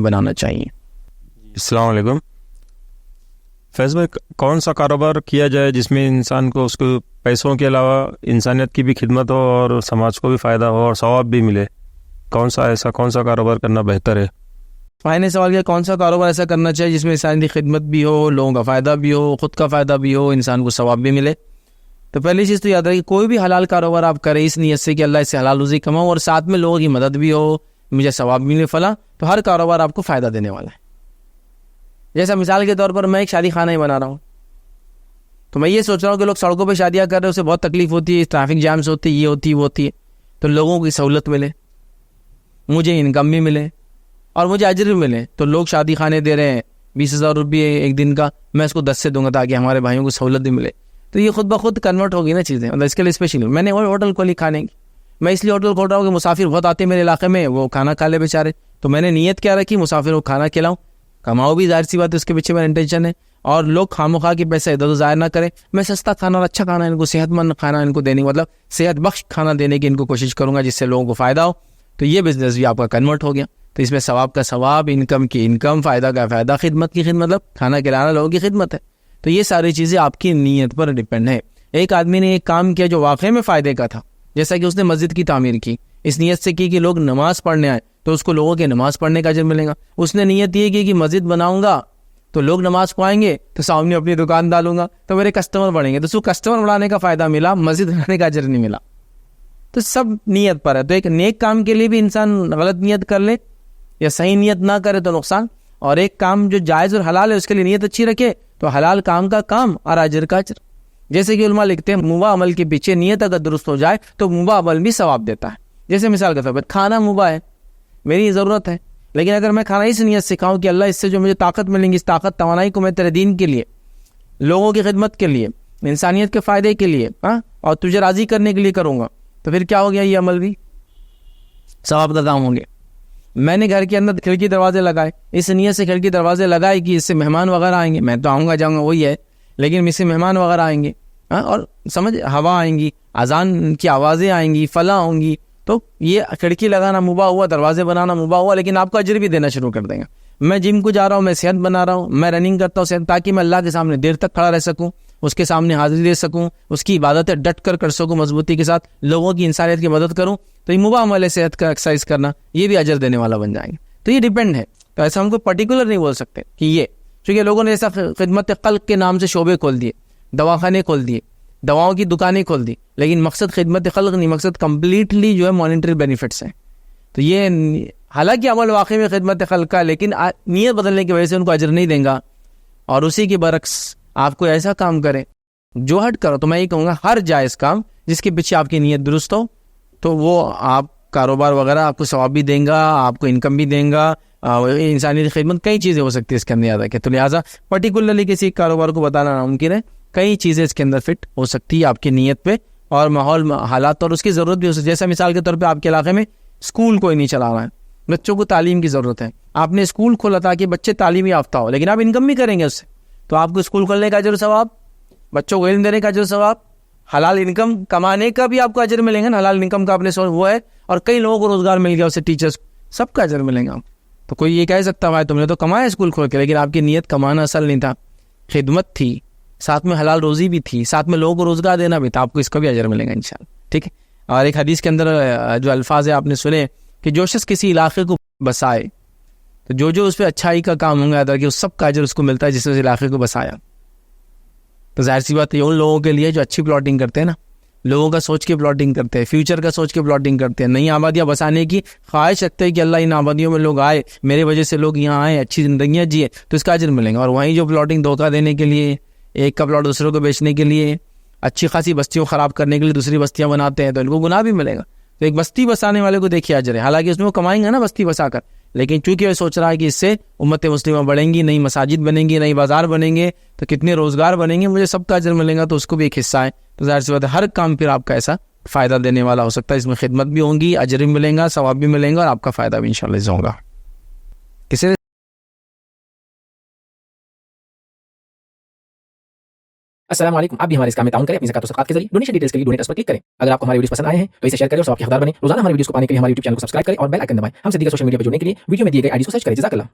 بنانا چاہیے. السلام علیکم. فیض بھائی, کون سا کاروبار کیا جائے جس میں انسان کو اس کو پیسوں کے علاوہ انسانیت کی بھی خدمت ہو اور سماج کو بھی فائدہ ہو اور ثواب بھی ملے؟ کون سا کاروبار کرنا بہتر ہے؟ بھائی نے سوال کیا کون سا کاروبار ایسا کرنا چاہیے جس میں انسان کی خدمت بھی ہو, لوگوں کا فائدہ بھی ہو, خود کا فائدہ بھی ہو, انسان کو ثواب بھی ملے. تو پہلی چیز تو یاد رکھیے, کوئی بھی حلال کاروبار آپ کریں اس نیت سے کہ اللہ اس سے حلال روزی کماؤ اور ساتھ میں لوگوں کی مدد بھی ہو, مجھے ثواب ملے فلاں, تو ہر کاروبار آپ کو فائدہ دینے والا ہے. جیسا مثال کے طور پر میں ایک شادی خانہ ہی بنا رہا ہوں, تو میں یہ سوچ رہا ہوں کہ لوگ سڑکوں پہ شادیاں کر رہے ہیں, اسے بہت تکلیف ہوتی ہے, ٹریفک جامس ہوتی ہے, یہ ہوتی ہے وہ ہوتی ہے, تو لوگوں کی سہولت ملے, مجھے انکم بھی ملے اور مجھے اجر بھی ملے. تو لوگ شادی خانے دے رہے ہیں 20,000 روپئے ایک دن کا, میں اس کو 10 سے دوں گا تاکہ ہمارے بھائیوں کو سہولت بھی ملے. تو یہ خود بخود کنورٹ ہوگی نا چیزیں. مطلب اس کے لیے اسپیشلی میں نے ہوٹل کھولی کھانے کی, میں اس لیے ہوٹل کھول رہا ہوں کہ مسافر بہت آتے ہیں میرے علاقے میں, وہ کھانا کھا لے بیچارے. تو میں نے نیت کیا رکھی, مسافر کو کھانا کھلاؤں, کماؤ بھی, ظاہر سی بات ہے اس کے پیچھے میرا انٹینشن ہے, اور لوگ خامخواہ کے پیسے ادھر ادھر ضائع نہ کریں. میں سستا کھانا اور اچھا کھانا ان کو, صحت مند کھانا ان کو دینے, مطلب صحت بخش کھانا دینے کی ان کو کوشش کروں گا جس سے لوگوں کو فائدہ ہو. تو یہ بزنس بھی آپ کا کنورٹ ہو گیا. تو اس میں ثواب کا ثواب, انکم کی انکم, فائدہ کا فائدہ, خدمت کی خدمت, مطلب کھانا کھلانا لوگوں کی خدمت ہے. تو یہ ساری چیزیں آپ کی نیت پر ڈیپینڈ ہے. ایک آدمی نے ایک کام کیا جو واقعی میں فائدے کا تھا, جیسا کہ اس نے مسجد کی تعمیر کی, اس نیت سے کی کہ لوگ نماز پڑھنے آئے, تو اس کو لوگوں کے نماز پڑھنے کا اجر ملے گا. اس نے نیت یہ کی کہ مسجد بناؤں گا تو لوگ نماز پڑھائیں گے, تو سامنے اپنی دکان ڈالوں گا تو میرے کسٹمر بڑھیں گے, تو اس کو کسٹمر بڑھانے کا فائدہ ملا, مسجد بنانے کا اجر نہیں ملا. تو سب نیت پر ہے. تو ایک نیک کام کے لیے بھی انسان غلط نیت کر لے یا صحیح نیت نہ کرے تو نقصان, اور ایک کام جو جائز اور حلال ہے اس کے لیے نیت اچھی رکھے تو حلال کام کا کام اور اجر کا اجر. جیسے کہ علماء لکھتے ہیں مباح عمل کے پیچھے نیت اگر درست ہو جائے تو مباح عمل بھی ثواب دیتا ہے. جیسے مثال کے طور پر کھانا مباح ہے, میری ضرورت ہے, لیکن اگر میں کھانا اس نیت سے کھاؤں کہ اللہ اس سے جو مجھے طاقت ملیں گی, اس طاقت توانائی کو میں تیرے دین کے لیے, لوگوں کی خدمت کے لیے, انسانیت کے فائدے کے لیے, اور تجھے راضی کرنے کے لیے کروں گا, تو پھر کیا ہو گیا, یہ عمل بھی ثواب کا کام ہوں گے. میں نے گھر کے اندر کھڑکی دروازے لگائے, اس نیت سے کھڑکی دروازے لگائے کہ اس سے مہمان وغیرہ آئیں گے, میں تو آؤں گا جاؤں گا وہی ہے, لیکن اس سے مہمان وغیرہ آئیں گے, اور سمجھ, ہوا آئیں گی, اذان کی آوازیں آئیں گی, فلاں ہوں گی, تو یہ کھڑکی لگانا مباح ہوا, دروازے بنانا مباح ہوا, لیکن آپ کو اجر بھی دینا شروع کر دیں گا. میں جم کو جا رہا ہوں, میں صحت بنا رہا ہوں, میں رننگ کرتا ہوں صحت, تاکہ میں اللہ کے سامنے دیر تک کھڑا رہ سکوں, اس کے سامنے حاضری دے سکوں, اس کی عبادتیں ڈٹ کر سکوں, مضبوطی کے ساتھ لوگوں کی انسانیت کی مدد کروں. تو یہ مباح عمل ہے صحت کا ایکسرسائز کرنا, یہ بھی اجر دینے والا بن جائیں گے. تو یہ ڈیپینڈ ہے. تو ایسا ہم کو پرٹیکولر نہیں بول سکتے کہ یہ, چونکہ لوگوں نے ایسا خدمت خلق کے نام سے شعبے کھول دیے, دواخانے کھول دیے, دواؤں کی دکانیں کھول دی, لیکن مقصد خدمت خلق نہیں, مقصد کمپلیٹلی جو ہے مانیٹری بینیفٹس ہیں. تو یہ حالانکہ عمل واقعی میں خدمت خلق کا, لیکن نیت بدلنے کی وجہ سے ان کو اجر نہیں دیں گا. اور اسی کے برعکس آپ کو ایسا کام کرے جو ہٹ کرو, تو میں یہ کہوں گا ہر جائز کام جس کے پیچھے آپ کی نیت درست ہو, تو وہ آپ کاروبار وغیرہ آپ کو ثواب بھی دیں گا, آپ کو انکم بھی دیں گا, انسانی خدمت, کئی چیزیں ہو سکتی ہے اس کے اندر. یاد رکھیں, تو لہٰذا پرٹیکولرلی کسی کاروبار کو بتانا ناممکن ہے, کئی چیزیں اس کے اندر فٹ ہو سکتی ہے آپ کی نیت پہ اور ماحول, حالات, اور اس کی ضرورت بھی ہو سکتی ہے. جیسا مثال کے طور پہ آپ کے علاقے میں اسکول کوئی نہیں چلا رہا ہے, بچوں کو تعلیم کی ضرورت ہے, آپ نے اسکول کھولا تاکہ بچے تعلیمی یافتہ ہو, لیکن آپ انکم بھی کریں گے اس سے, تو آپ کو اسکول کھولنے کا اجر و ثواب, بچوں کو علم دینے کا اجر و ثواب, حلال انکم کمانے کا بھی آپ کو اجر ملیں گا نا, حلال انکم کا آپ نے وہ ہے, اور کئی لوگوں کو روزگار مل گیا, اس سے ٹیچرس, سب کا اجر ملے گا. تو کوئی یہ کہہ سکتا ہے تم نے تو کمایا اسکول کھول کے, لیکن آپ کی نیت کمانا اصل نہیں تھا, خدمت تھی, ساتھ میں حلال روزی بھی تھی, ساتھ میں لوگوں کو روزگار دینا بھی تھا, آپ کو اس کا بھی اجر ملے گا انشاءاللہ. ٹھیک ہے. اور ایک حدیث کے اندر جو الفاظ ہیں آپ نے سنے کہ جو شخص کسی علاقے کو بسائے, تو جو اس پہ اچھائی کا کام ہوں گا ادا کہ اس سب کا اجر اس کو ملتا ہے جس نے اس علاقے کو بسایا. تو ظاہر سی بات ہے ان لوگوں کے لیے جو اچھی پلاٹنگ کرتے ہیں نا, لوگوں کا سوچ کے پلاٹنگ کرتے ہیں, فیوچر کا سوچ کے پلاٹنگ کرتے ہیں, نئی آبادیاں بسانے کی خواہش رکھتے ہیں کہ اللہ ان آبادیوں میں لوگ آئے, میرے وجہ سے لوگ یہاں آئے, اچھی زندگیاں جیے, تو اس کا اجر ملیں گا. اور وہیں جو پلاٹنگ دھوکہ دینے کے لیے, ایک کا پلاٹ دوسروں کو بیچنے کے لیے, اچھی خاصی بستیوں خراب کرنے کے لیے دوسری بستیاں بناتے ہیں, تو ان کو گناہ بھی ملے گا. تو ایک بستی بسانے والے کو دیکھیے اجر ہے, حالانکہ اس میں وہ کمائیں گا نا بستی بسا کر, لیکن چونکہ وہ سوچ رہا ہے کہ اس سے امت مسلمہ بڑھیں گی, نئی مساجد بنیں گی, نئی بازار بنیں گے, تو کتنے روزگار بنیں گے, مجھے سب کا اجر ملے گا, تو اس کو بھی ایک حصہ ہے. تو ظاہر سی بات ہے ہر کام پھر آپ کا ایسا فائدہ دینے والا ہو سکتا ہے, اس میں خدمت بھی ہوں گی, اجر بھی ملیں گا, ثواب بھی ملیں گا, اور آپ کا فائدہ بھی انشاءاللہ ہوگا. کسی السلام علیکم. آپ بھی ہمارے اس کام میں تعاون کریں اپنی زکات و صدقات کے ذریعے. ڈونیشن ڈیٹیلز کے لیے ڈونیٹ پر کلک کریں. اگر آپ کو ہمارے ویڈیوز پسند آئے ہیں تو اسے شیئر کریں اور ثواب کے حقدار بنیں. روزانہ ہمارے ویڈیوز کو پانے کے لیے ہمارے یوٹیوب چینل کو سبسکرائب کریں اور بیل آئکن دبائیں. ہم سے دیگر سوشل میڈیا پر جڑنے کے لیے ویڈیو میں دیے گئے آئی ڈی کو سرچ کریں. جزاک اللہ.